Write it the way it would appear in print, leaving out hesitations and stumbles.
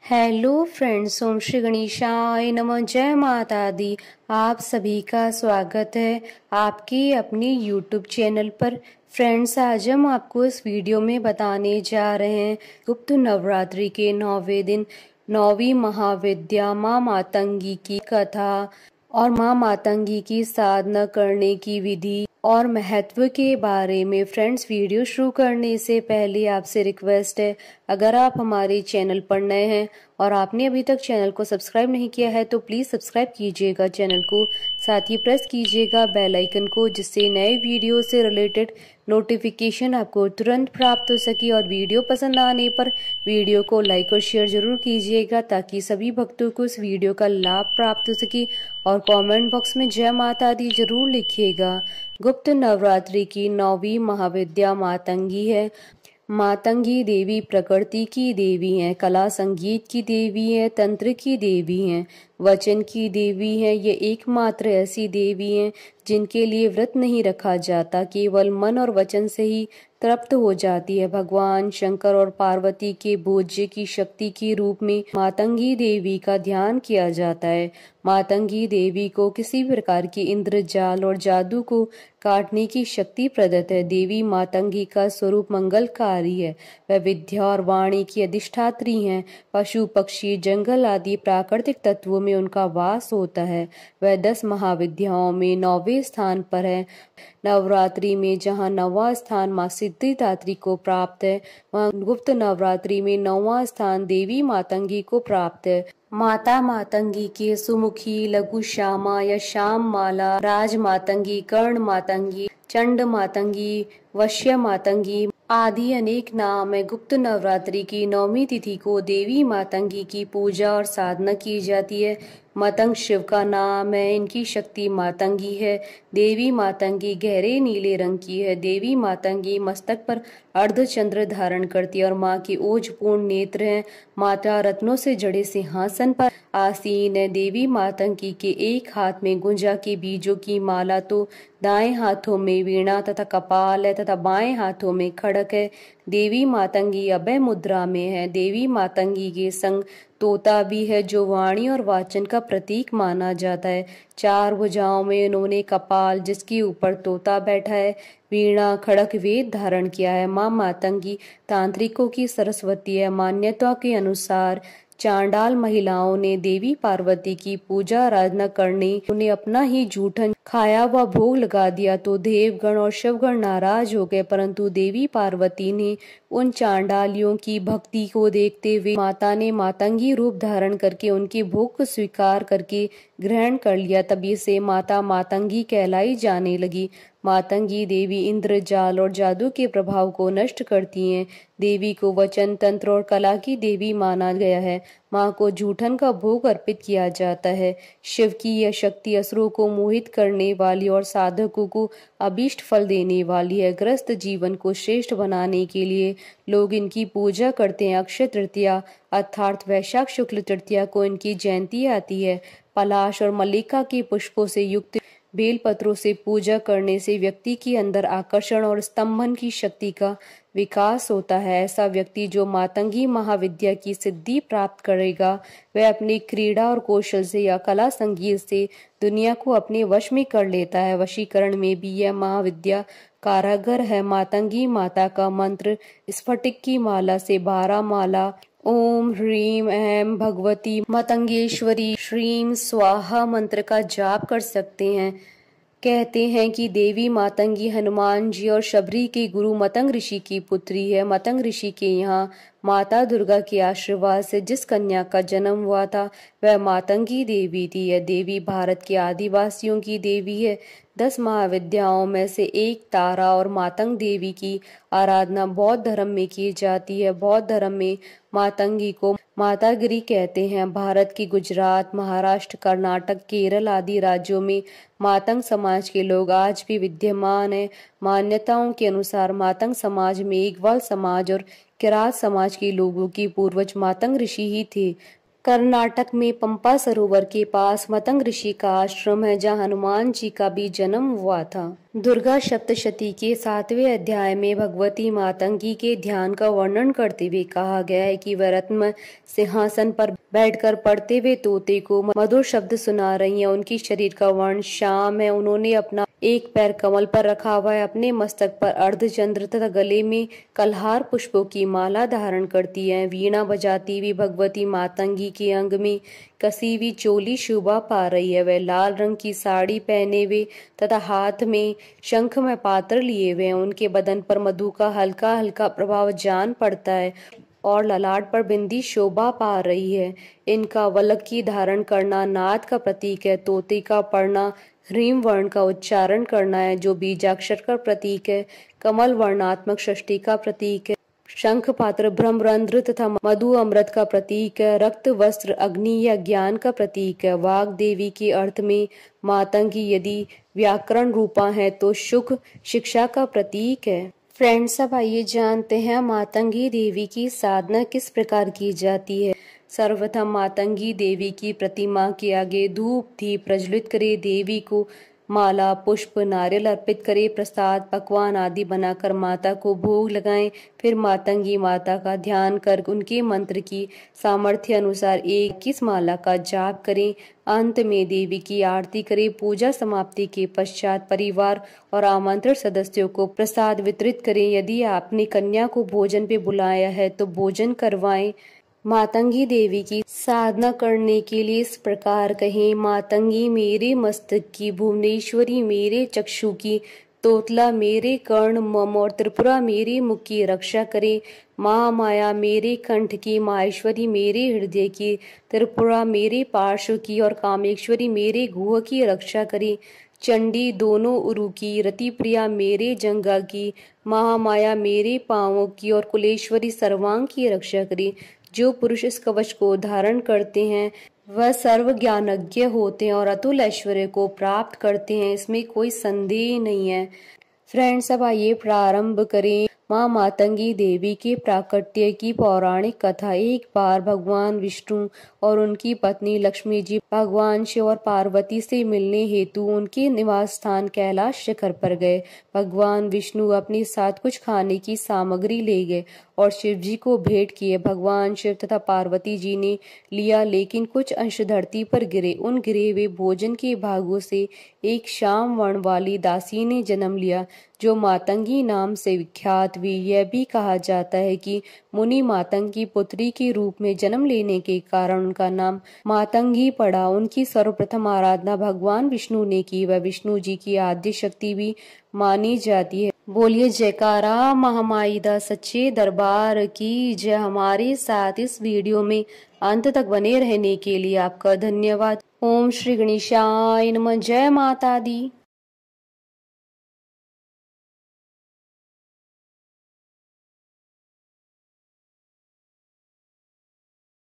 Hello friends, ओम श्री गणेशाय नमः। जय माता दी। आप सभी का स्वागत है आपके अपने यूट्यूब चैनल पर। फ्रेंड्स, आज हम आपको इस वीडियो में बताने जा रहे हैं गुप्त नवरात्रि के 9वें दिन 9वीं महाविद्या माँ मातंगी की कथा और माँ मातंगी की साधना करने की विधि और महत्व के बारे में। फ्रेंड्स, वीडियो शुरू करने से पहले आपसे रिक्वेस्ट है, अगर आप हमारे चैनल पर नए हैं और आपने अभी तक चैनल को सब्सक्राइब नहीं किया है तो प्लीज़ सब्सक्राइब कीजिएगा चैनल को, साथ ही प्रेस कीजिएगा बेल आइकन को, जिससे नए वीडियो से रिलेटेड नोटिफिकेशन आपको तुरंत प्राप्त हो सके। और वीडियो पसंद आने पर वीडियो को लाइक और शेयर जरूर कीजिएगा ताकि सभी भक्तों को इस वीडियो का लाभ प्राप्त हो सके। और कमेंट बॉक्स में जय माता दी जरूर लिखिएगा। गुप्त नवरात्रि की 9वीं महाविद्या मातंगी है। मातंगी देवी प्रकृति की देवी हैं, कला संगीत की देवी हैं, तंत्र की देवी हैं, वचन की देवी हैं। ये एकमात्र ऐसी देवी हैं जिनके लिए व्रत नहीं रखा जाता, केवल मन और वचन से ही तृप्त हो जाती है। भगवान शंकर और पार्वती के भोज्य की शक्ति के रूप में मातंगी देवी का ध्यान किया जाता है। मातंगी देवी को किसी प्रकार की इंद्रजाल और जादू को काटने की शक्ति प्रदत्त है। देवी मातंगी का स्वरूप मंगलकारी है। वह विद्या और वाणी की अधिष्ठात्री हैं। पशु पक्षी जंगल आदि प्राकृतिक तत्वों में उनका वास होता है। वह 10 महाविद्याओं में 9वें स्थान पर है। नवरात्रि में जहाँ 9वां स्थान माँ सिद्धिदात्री को प्राप्त है, वहाँ गुप्त नवरात्रि में 9वां स्थान देवी मातंगी को प्राप्त है। माता मातंगी के सुमुखी, लघु श्यामा या श्याम माला, राज मातंगी, कर्ण मातंगी, चंड मातंगी, वश्य मातंगी आदि अनेक नाम है। गुप्त नवरात्रि की 9वीं तिथि को देवी मातंगी की पूजा और साधना की जाती है। मतंग शिव का नाम है। इनकी शक्ति मातंगी है। देवी मातंगी गहरे नीले रंग की है। देवी मातंगी मस्तक पर अर्धचंद्र धारण करती है और माँ के ओजपूर्ण नेत्र हैं। माता रत्नों से जड़े सिंहासन पर आसीन है। देवी मातंगी के एक हाथ में गुंजा के बीजों की माला तो दाएं हाथों में वीणा तथा कपाल है तथा बाएं हाथों में खड़क है। देवी मातंगी अभय मुद्रा में है। देवी मातंगी के संग तोता भी है, जो वाणी और वाचन का प्रतीक माना जाता है। 4 भुजाओं में उन्होंने कपाल, जिसके ऊपर तोता बैठा है, वीणा, खड़क, वेद धारण किया है। माँ मातंगी तांत्रिकों की सरस्वती है। मान्यता के अनुसार चांडाल महिलाओं ने देवी पार्वती की पूजा आराधना करने उन्हें अपना ही जूठन खाया व भोग लगा दिया तो देवगण और शिवगण नाराज हो गए, परंतु देवी पार्वती ने उन चांडालियों की भक्ति को देखते हुए माता ने मातंगी रूप धारण करके उनके भोग को स्वीकार करके ग्रहण कर लिया। तभी से माता मातंगी कहलाई जाने लगी। मातंगी देवी इंद्र जाल और जादू के प्रभाव को नष्ट करती हैं। देवी को वचन, तंत्र और कला की देवी माना गया है। माँ को जूठन का भोग अर्पित किया जाता है। शिव की यह शक्ति असुरों को मोहित करने वाली और साधकों को अभीष्ट फल देने वाली है। ग्रस्त जीवन को श्रेष्ठ बनाने के लिए लोग इनकी पूजा करते हैं। अक्षय तृतीया अर्थात वैशाख शुक्ल तृतीया को इनकी जयंती आती है। पलाश और मल्लिका के पुष्पों से युक्त बेलपत्रों से पूजा करने से व्यक्ति के अंदर आकर्षण और स्तंभन की शक्ति का विकास होता है। ऐसा व्यक्ति जो मातंगी महाविद्या की सिद्धि प्राप्त करेगा, वह अपनी क्रीड़ा और कौशल से या कला संगीत से दुनिया को अपने वश में कर लेता है। वशीकरण में भी यह महाविद्या कारागर है। मातंगी माता का मंत्र स्फटिक की माला से 12 माला ओम ह्रीम ऐं भगवती मतंगेश्वरी श्रीम स्वाहा मंत्र का जाप कर सकते हैं। कहते हैं कि देवी मातंगी हनुमान जी और शबरी के गुरु मतंग ऋषि की पुत्री है। मतंग ऋषि के यहाँ माता दुर्गा के आशीर्वाद से जिस कन्या का जन्म हुआ था वह मातंगी देवी थी। यह देवी भारत के आदिवासियों की देवी है। 10 महाविद्याओं में से एक तारा और मातंग देवी की आराधना बौद्ध धर्म में की जाती है। बौद्ध धर्म में मातंगी को मातागिरी कहते हैं। भारत की गुजरात, महाराष्ट्र, कर्नाटक, केरल आदि राज्यों में मातंग समाज के लोग आज भी विद्यमान हैं। मान्यताओं के अनुसार मातंग समाज में एक ग्वाल समाज और किरात समाज के लोगों के पूर्वज मातंग ऋषि ही थे। कर्नाटक में पंपा सरोवर के पास मतंग ऋषि का आश्रम है, जहाँ हनुमान जी का भी जन्म हुआ था। दुर्गा सप्तशती के 7वें अध्याय में भगवती मातंगी के ध्यान का वर्णन करते हुए कहा गया है कि वह रत्न सिंहासन पर बैठकर पढ़ते हुए तोते को मधुर शब्द सुना रही हैं। उनकी शरीर का वर्ण श्याम है। उन्होंने अपना एक पैर कमल पर रखा हुआ है, अपने मस्तक पर अर्धचंद्र तथा गले में कलहार पुष्पों की माला धारण करती है। वीणा बजाती हुई भगवती मातंगी के अंग में कसी हुई चोली शोभा पा रही है। वह लाल रंग की साड़ी पहने हुए तथा हाथ में शंख में पात्र लिए हुए हैं। उनके बदन पर मधु का हल्का हल्का प्रभाव जान पड़ता है और ललाट पर बिंदी शोभा पा रही है। इनका वलक की धारण करना नाद का प्रतीक है। तोते का पढ़ना ह्रीम वर्ण का उच्चारण करना है, जो बीजाक्षर का प्रतीक है। कमल वर्णात्मक षष्ठी का प्रतीक है। शंख पात्र ब्रह्मरंध्र तथा मधु अमृत का प्रतीक है। रक्त वस्त्र अग्नि या ज्ञान का प्रतीक है। वाग देवी के अर्थ में मातंगी यदि व्याकरण रूपा है तो शुक शिक्षा का प्रतीक है। फ्रेंड्स, अब आइए जानते हैं मातंगी देवी की साधना किस प्रकार की जाती है। सर्वप्रथम मातंगी देवी की प्रतिमा के आगे धूप दीप प्रज्वलित करे, देवी को माला पुष्प नारियल अर्पित करे, प्रसाद पकवान आदि बनाकर माता को भोग लगाएं। फिर मातंगी माता का ध्यान कर उनके मंत्र की सामर्थ्य अनुसार 21 माला का जाप करें। अंत में देवी की आरती करें। पूजा समाप्ति के पश्चात परिवार और आमंत्रित सदस्यों को प्रसाद वितरित करें। यदि आपने कन्या को भोजन पे बुलाया है तो भोजन करवाएं। मातंगी देवी की साधना करने के लिए इस प्रकार कहें। मातंगी मेरे मस्तक की, भुवनेश्वरी मेरे चक्षु की, तोतला मेरे कर्ण मम और त्रिपुरा मेरे मुख की रक्षा करे। महामाया मेरे कंठ की, माहेश्वरी मेरे हृदय की, त्रिपुरा मेरे पार्श्व की और कामेश्वरी मेरे गुह की रक्षा करे। चंडी दोनों उरु की, रतिप्रिया मेरे जंगा की, महामाया मेरे पांवों की और कुलेश्वरी सर्वांग की रक्षा करे। जो पुरुष इस कवच को धारण करते हैं वह सर्व ज्ञानज्ञ होते हैं और अतुल ऐश्वर्य को प्राप्त करते हैं, इसमें कोई संदेह नहीं है। फ्रेंड्स, अब आइए प्रारंभ करें माँ मातंगी देवी के प्राकट्य की पौराणिक कथा। एक बार भगवान विष्णु और उनकी पत्नी लक्ष्मी जी भगवान शिव और पार्वती से मिलने हेतु उनके निवास स्थान कैलाश शिखर पर गए। भगवान विष्णु अपने साथ कुछ खाने की सामग्री ले गए और शिव जी को भेंट किए। भगवान शिव तथा पार्वती जी ने लिया, लेकिन कुछ अंश धरती पर गिरे। उन गिरे हुए भोजन के भागों से एक श्याम वर्ण वाली दासी ने जन्म लिया, जो मातंगी नाम से विख्यात हुई। यह भी कहा जाता है कि मुनि मातंग की पुत्री के रूप में जन्म लेने के कारण उनका नाम मातंगी पड़ा। उनकी सर्वप्रथम आराधना भगवान विष्णु ने की। वह विष्णु जी की आद्य शक्ति भी मानी जाती है। बोलिए जयकारा महामाई दा सच्चे दरबार की जय। हमारे साथ इस वीडियो में अंत तक बने रहने के लिए आपका धन्यवाद। ओम श्री गणेशाय नमः। जय माता दी।